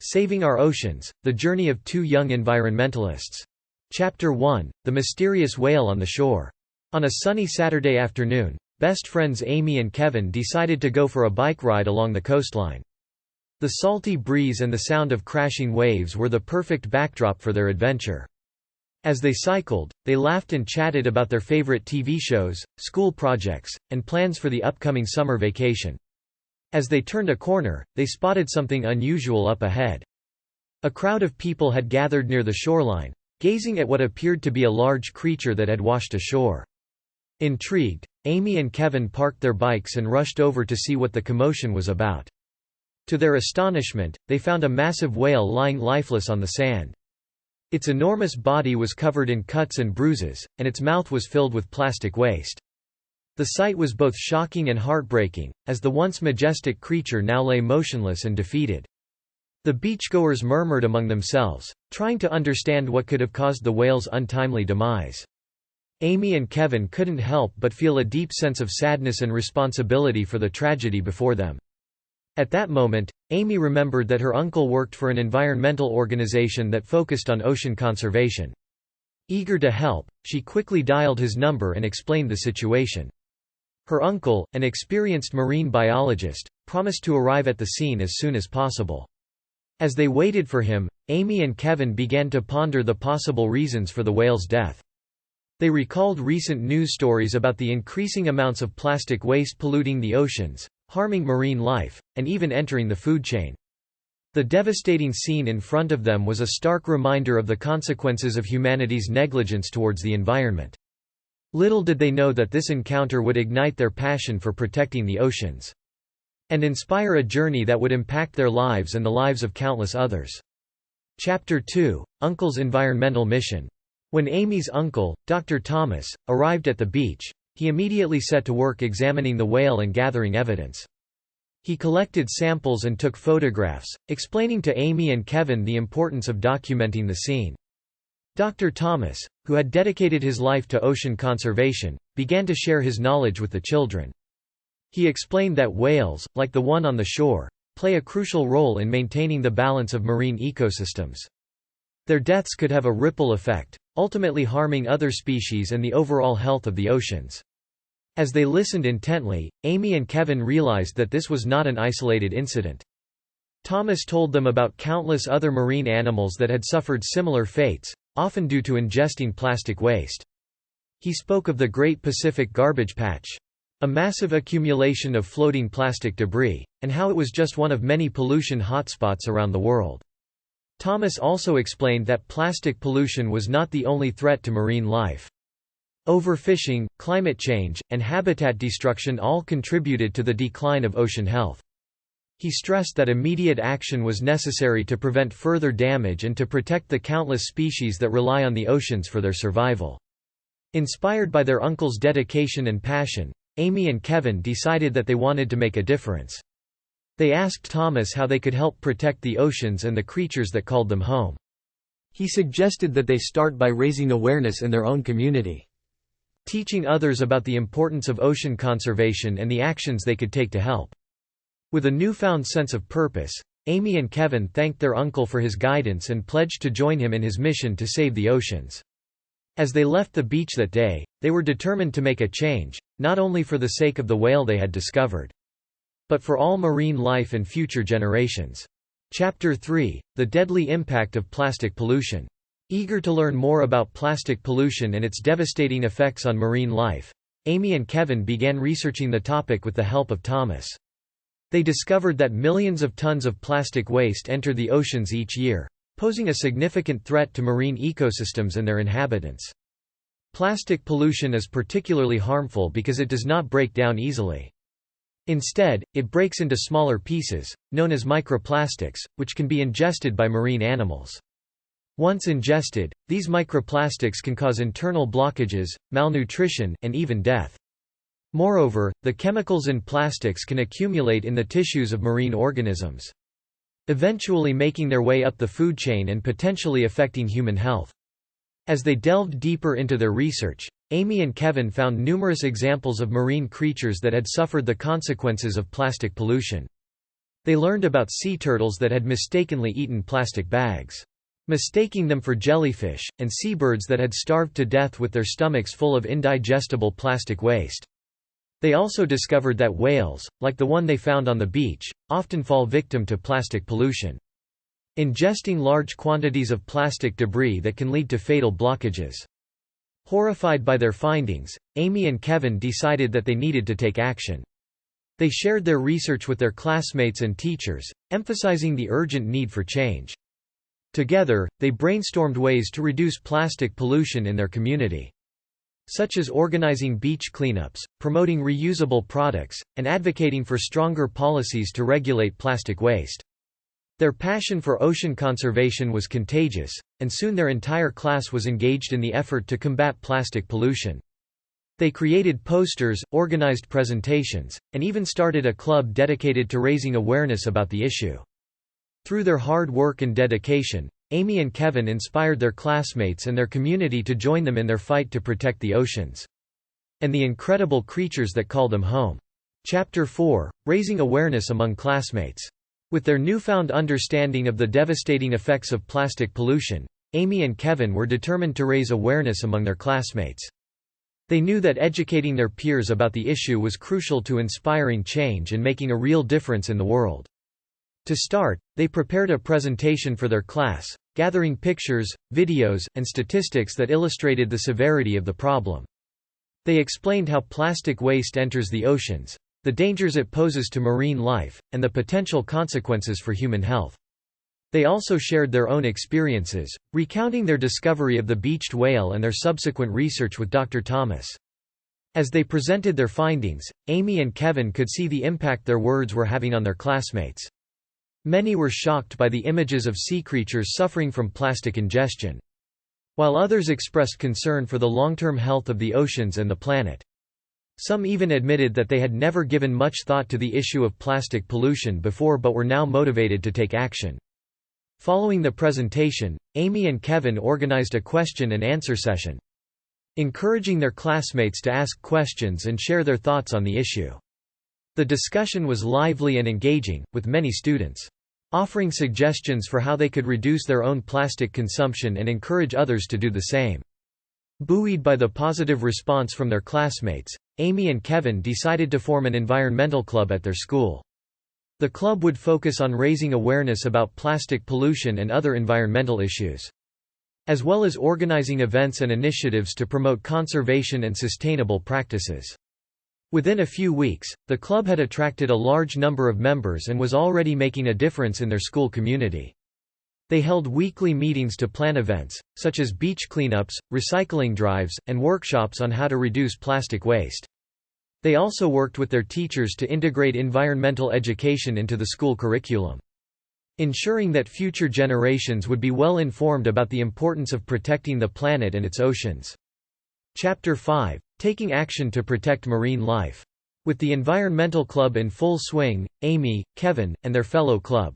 Saving Our Oceans, The Journey of Two Young Environmentalists. Chapter 1, The Mysterious Whale on the Shore. On a sunny Saturday afternoon, best friends Amy and Kevin decided to go for a bike ride along the coastline. The salty breeze and the sound of crashing waves were the perfect backdrop for their adventure. As they cycled, they laughed and chatted about their favorite TV shows, school projects, and plans for the upcoming summer vacation. As they turned a corner, they spotted something unusual up ahead. A crowd of people had gathered near the shoreline, gazing at what appeared to be a large creature that had washed ashore. Intrigued, Amy and Kevin parked their bikes and rushed over to see what the commotion was about. To their astonishment, they found a massive whale lying lifeless on the sand. Its enormous body was covered in cuts and bruises, and its mouth was filled with plastic waste. The sight was both shocking and heartbreaking, as the once majestic creature now lay motionless and defeated. The beachgoers murmured among themselves, trying to understand what could have caused the whale's untimely demise. Amy and Kevin couldn't help but feel a deep sense of sadness and responsibility for the tragedy before them. At that moment, Amy remembered that her uncle worked for an environmental organization that focused on ocean conservation. Eager to help, she quickly dialed his number and explained the situation. Her uncle, an experienced marine biologist, promised to arrive at the scene as soon as possible. As they waited for him, Amy and Kevin began to ponder the possible reasons for the whale's death. They recalled recent news stories about the increasing amounts of plastic waste polluting the oceans, harming marine life, and even entering the food chain. The devastating scene in front of them was a stark reminder of the consequences of humanity's negligence towards the environment. Little did they know that this encounter would ignite their passion for protecting the oceans. And inspire a journey that would impact their lives and the lives of countless others. Chapter 2, Uncle's Environmental Mission. When Amy's uncle, Dr. Thomas, arrived at the beach, he immediately set to work examining the whale and gathering evidence. He collected samples and took photographs, explaining to Amy and Kevin the importance of documenting the scene. Dr. Thomas, who had dedicated his life to ocean conservation, began to share his knowledge with the children. He explained that whales, like the one on the shore, play a crucial role in maintaining the balance of marine ecosystems. Their deaths could have a ripple effect, ultimately harming other species and the overall health of the oceans. As they listened intently, Amy and Kevin realized that this was not an isolated incident. Thomas told them about countless other marine animals that had suffered similar fates, often due to ingesting plastic waste. He spoke of the Great Pacific Garbage Patch, a massive accumulation of floating plastic debris, and how it was just one of many pollution hotspots around the world. Thomas also explained that plastic pollution was not the only threat to marine life. Overfishing, climate change, and habitat destruction all contributed to the decline of ocean health. He stressed that immediate action was necessary to prevent further damage and to protect the countless species that rely on the oceans for their survival. Inspired by their uncle's dedication and passion, Amy and Kevin decided that they wanted to make a difference. They asked Thomas how they could help protect the oceans and the creatures that called them home. He suggested that they start by raising awareness in their own community, teaching others about the importance of ocean conservation and the actions they could take to help. With a newfound sense of purpose, Amy and Kevin thanked their uncle for his guidance and pledged to join him in his mission to save the oceans. As they left the beach that day, they were determined to make a change, not only for the sake of the whale they had discovered, but for all marine life and future generations. Chapter 3, The Deadly Impact of Plastic Pollution. Eager to learn more about plastic pollution and its devastating effects on marine life, Amy and Kevin began researching the topic with the help of Thomas. They discovered that millions of tons of plastic waste enter the oceans each year, posing a significant threat to marine ecosystems and their inhabitants. Plastic pollution is particularly harmful because it does not break down easily. Instead, it breaks into smaller pieces, known as microplastics, which can be ingested by marine animals. Once ingested, these microplastics can cause internal blockages, malnutrition, and even death. Moreover, the chemicals in plastics can accumulate in the tissues of marine organisms, eventually making their way up the food chain and potentially affecting human health. As they delved deeper into their research, Amy and Kevin found numerous examples of marine creatures that had suffered the consequences of plastic pollution. They learned about sea turtles that had mistakenly eaten plastic bags, mistaking them for jellyfish, and seabirds that had starved to death with their stomachs full of indigestible plastic waste. They also discovered that whales, like the one they found on the beach, often fall victim to plastic pollution, ingesting large quantities of plastic debris that can lead to fatal blockages. Horrified by their findings, Amy and Kevin decided that they needed to take action. They shared their research with their classmates and teachers, emphasizing the urgent need for change. Together, they brainstormed ways to reduce plastic pollution in their community, such as organizing beach cleanups, promoting reusable products, and advocating for stronger policies to regulate plastic waste. Their passion for ocean conservation was contagious, and soon their entire class was engaged in the effort to combat plastic pollution. They created posters, organized presentations, and even started a club dedicated to raising awareness about the issue. Through their hard work and dedication, Amy and Kevin inspired their classmates and their community to join them in their fight to protect the oceans and the incredible creatures that call them home. Chapter 4: Raising Awareness Among Classmates. With their newfound understanding of the devastating effects of plastic pollution, Amy and Kevin were determined to raise awareness among their classmates. They knew that educating their peers about the issue was crucial to inspiring change and making a real difference in the world. To start, they prepared a presentation for their class, gathering pictures, videos, and statistics that illustrated the severity of the problem. They explained how plastic waste enters the oceans, the dangers it poses to marine life, and the potential consequences for human health. They also shared their own experiences, recounting their discovery of the beached whale and their subsequent research with Dr. Thomas. As they presented their findings, Amy and Kevin could see the impact their words were having on their classmates. Many were shocked by the images of sea creatures suffering from plastic ingestion, while others expressed concern for the long-term health of the oceans and the planet. Some even admitted that they had never given much thought to the issue of plastic pollution before but were now motivated to take action. Following the presentation, Amy and Kevin organized a question-and-answer session, encouraging their classmates to ask questions and share their thoughts on the issue. The discussion was lively and engaging, with many students offering suggestions for how they could reduce their own plastic consumption and encourage others to do the same. Buoyed by the positive response from their classmates, Amy and Kevin decided to form an environmental club at their school. The club would focus on raising awareness about plastic pollution and other environmental issues, as well as organizing events and initiatives to promote conservation and sustainable practices. Within a few weeks, the club had attracted a large number of members and was already making a difference in their school community. They held weekly meetings to plan events, such as beach cleanups, recycling drives, and workshops on how to reduce plastic waste. They also worked with their teachers to integrate environmental education into the school curriculum, ensuring that future generations would be well informed about the importance of protecting the planet and its oceans. Chapter 5: Taking Action to Protect Marine Life. With the Environmental Club in full swing, Amy, Kevin, and their fellow club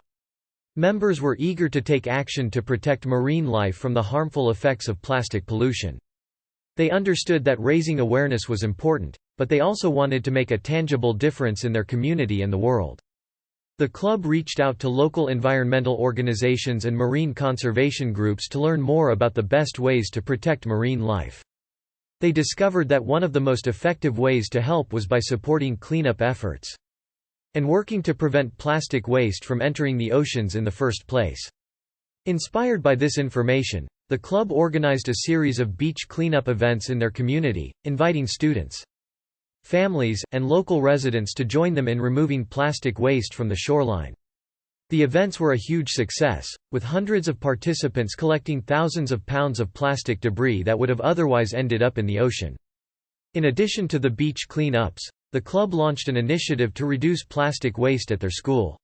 members were eager to take action to protect marine life from the harmful effects of plastic pollution. They understood that raising awareness was important, but they also wanted to make a tangible difference in their community and the world. The club reached out to local environmental organizations and marine conservation groups to learn more about the best ways to protect marine life. They discovered that one of the most effective ways to help was by supporting cleanup efforts and working to prevent plastic waste from entering the oceans in the first place. Inspired by this information, the club organized a series of beach cleanup events in their community, inviting students, families, and local residents to join them in removing plastic waste from the shoreline. The events were a huge success, with hundreds of participants collecting thousands of pounds of plastic debris that would have otherwise ended up in the ocean. In addition to the beach cleanups, the club launched an initiative to reduce plastic waste at their school.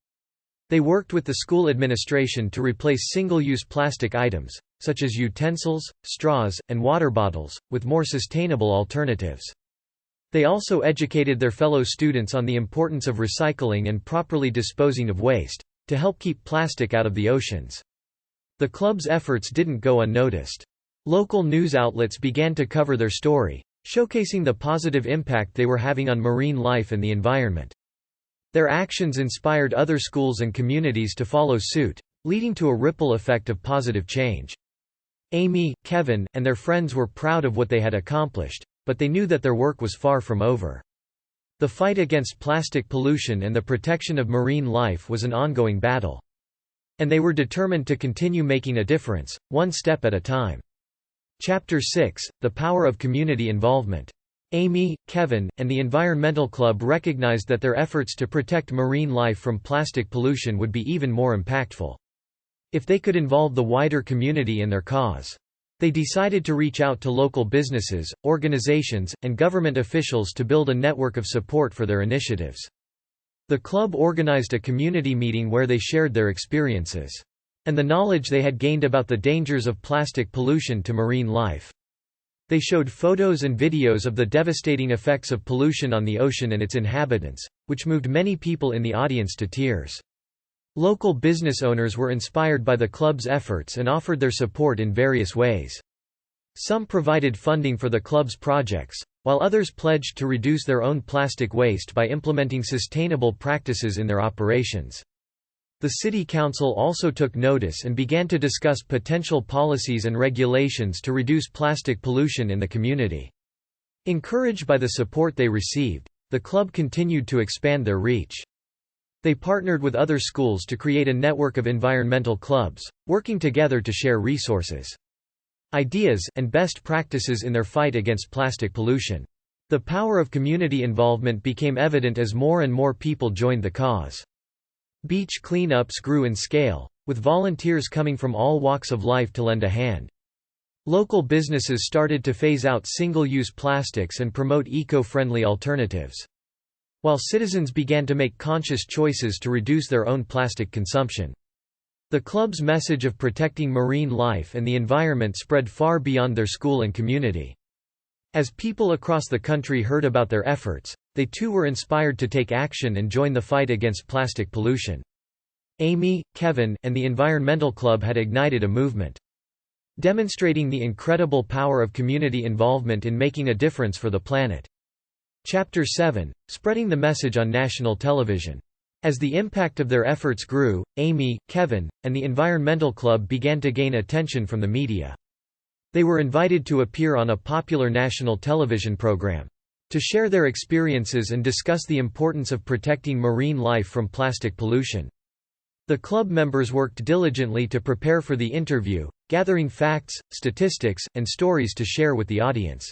They worked with the school administration to replace single-use plastic items, such as utensils, straws, and water bottles, with more sustainable alternatives. They also educated their fellow students on the importance of recycling and properly disposing of waste, to help keep plastic out of the oceans. The club's efforts didn't go unnoticed. Local news outlets began to cover their story, showcasing the positive impact they were having on marine life and the environment. Their actions inspired other schools and communities to follow suit, leading to a ripple effect of positive change. Amy, Kevin, and their friends were proud of what they had accomplished, but they knew that their work was far from over. The fight against plastic pollution and the protection of marine life was an ongoing battle. And they were determined to continue making a difference, one step at a time. Chapter 6: The Power of Community Involvement. Amy, Kevin, and the Environmental Club recognized that their efforts to protect marine life from plastic pollution would be even more impactful if they could involve the wider community in their cause. They decided to reach out to local businesses, organizations, and government officials to build a network of support for their initiatives. The club organized a community meeting where they shared their experiences and the knowledge they had gained about the dangers of plastic pollution to marine life. They showed photos and videos of the devastating effects of pollution on the ocean and its inhabitants, which moved many people in the audience to tears. Local business owners were inspired by the club's efforts and offered their support in various ways. Some provided funding for the club's projects, while others pledged to reduce their own plastic waste by implementing sustainable practices in their operations. The city council also took notice and began to discuss potential policies and regulations to reduce plastic pollution in the community. Encouraged by the support they received, the club continued to expand their reach. They partnered with other schools to create a network of environmental clubs, working together to share resources, ideas, and best practices in their fight against plastic pollution. The power of community involvement became evident as more and more people joined the cause. Beach cleanups grew in scale, with volunteers coming from all walks of life to lend a hand. Local businesses started to phase out single-use plastics and promote eco-friendly alternatives, while citizens began to make conscious choices to reduce their own plastic consumption. The club's message of protecting marine life and the environment spread far beyond their school and community. As people across the country heard about their efforts, they too were inspired to take action and join the fight against plastic pollution. Amy, Kevin, and the Environmental Club had ignited a movement, demonstrating the incredible power of community involvement in making a difference for the planet. Chapter 7: Spreading the Message on National Television. As the impact of their efforts grew, Amy, Kevin, and the Environmental Club began to gain attention from the media. They were invited to appear on a popular national television program to share their experiences and discuss the importance of protecting marine life from plastic pollution. The club members worked diligently to prepare for the interview, gathering facts, statistics, and stories to share with the audience.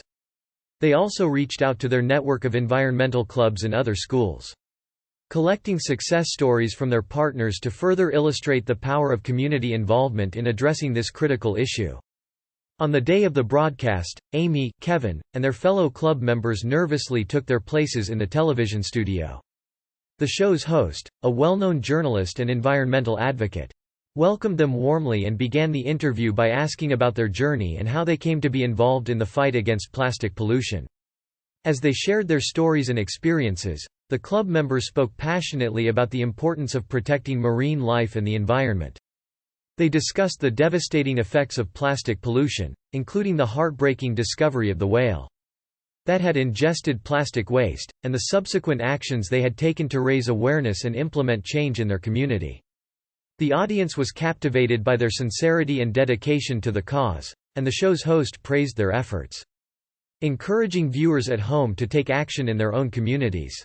They also reached out to their network of environmental clubs in other schools, collecting success stories from their partners to further illustrate the power of community involvement in addressing this critical issue. On the day of the broadcast, Amy, Kevin, and their fellow club members nervously took their places in the television studio. The show's host, a well-known journalist and environmental advocate, welcomed them warmly and began the interview by asking about their journey and how they came to be involved in the fight against plastic pollution. As they shared their stories and experiences, the club members spoke passionately about the importance of protecting marine life and the environment. They discussed the devastating effects of plastic pollution, including the heartbreaking discovery of the whale that had ingested plastic waste, and the subsequent actions they had taken to raise awareness and implement change in their community. The audience was captivated by their sincerity and dedication to the cause, and the show's host praised their efforts, encouraging viewers at home to take action in their own communities.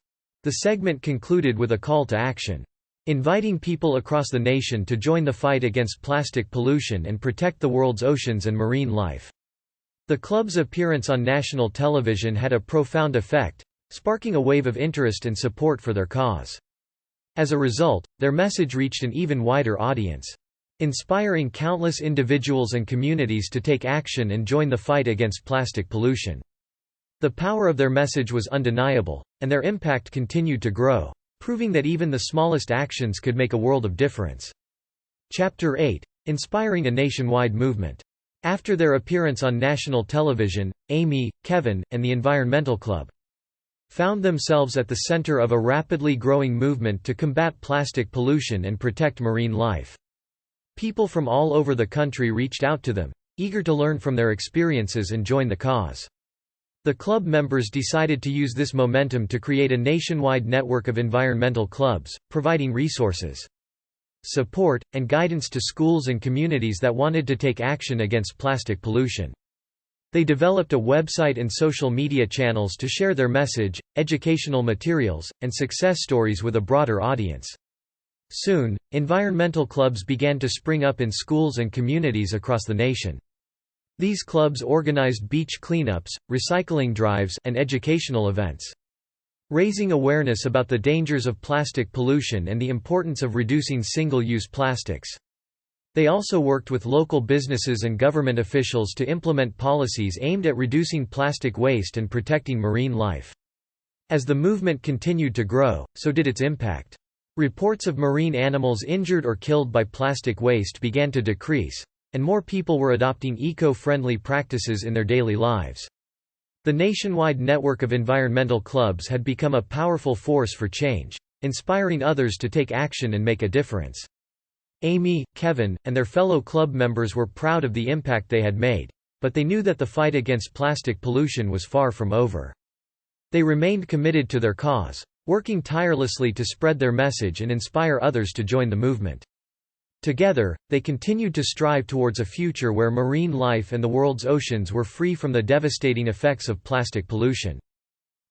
The segment concluded with a call to action, inviting people across the nation to join the fight against plastic pollution and protect the world's oceans and marine life. The club's appearance on national television had a profound effect, sparking a wave of interest and support for their cause. As a result, their message reached an even wider audience, inspiring countless individuals and communities to take action and join the fight against plastic pollution. The power of their message was undeniable, and their impact continued to grow, proving that even the smallest actions could make a world of difference. Chapter 8: Inspiring a Nationwide Movement. After their appearance on national television, Amy, Kevin, and the Environmental Club found themselves at the center of a rapidly growing movement to combat plastic pollution and protect marine life. People from all over the country reached out to them, eager to learn from their experiences and join the cause. The club members decided to use this momentum to create a nationwide network of environmental clubs, providing resources, support, and guidance to schools and communities that wanted to take action against plastic pollution. They developed a website and social media channels to share their message, educational materials, and success stories with a broader audience. Soon, environmental clubs began to spring up in schools and communities across the nation. These clubs organized beach cleanups, recycling drives, and educational events, raising awareness about the dangers of plastic pollution and the importance of reducing single-use plastics. They also worked with local businesses and government officials to implement policies aimed at reducing plastic waste and protecting marine life. As the movement continued to grow, so did its impact. Reports of marine animals injured or killed by plastic waste began to decrease, and more people were adopting eco-friendly practices in their daily lives. The nationwide network of environmental clubs had become a powerful force for change, inspiring others to take action and make a difference. Amy, Kevin, and their fellow club members were proud of the impact they had made, but they knew that the fight against plastic pollution was far from over. They remained committed to their cause, working tirelessly to spread their message and inspire others to join the movement. Together, they continued to strive towards a future where marine life and the world's oceans were free from the devastating effects of plastic pollution.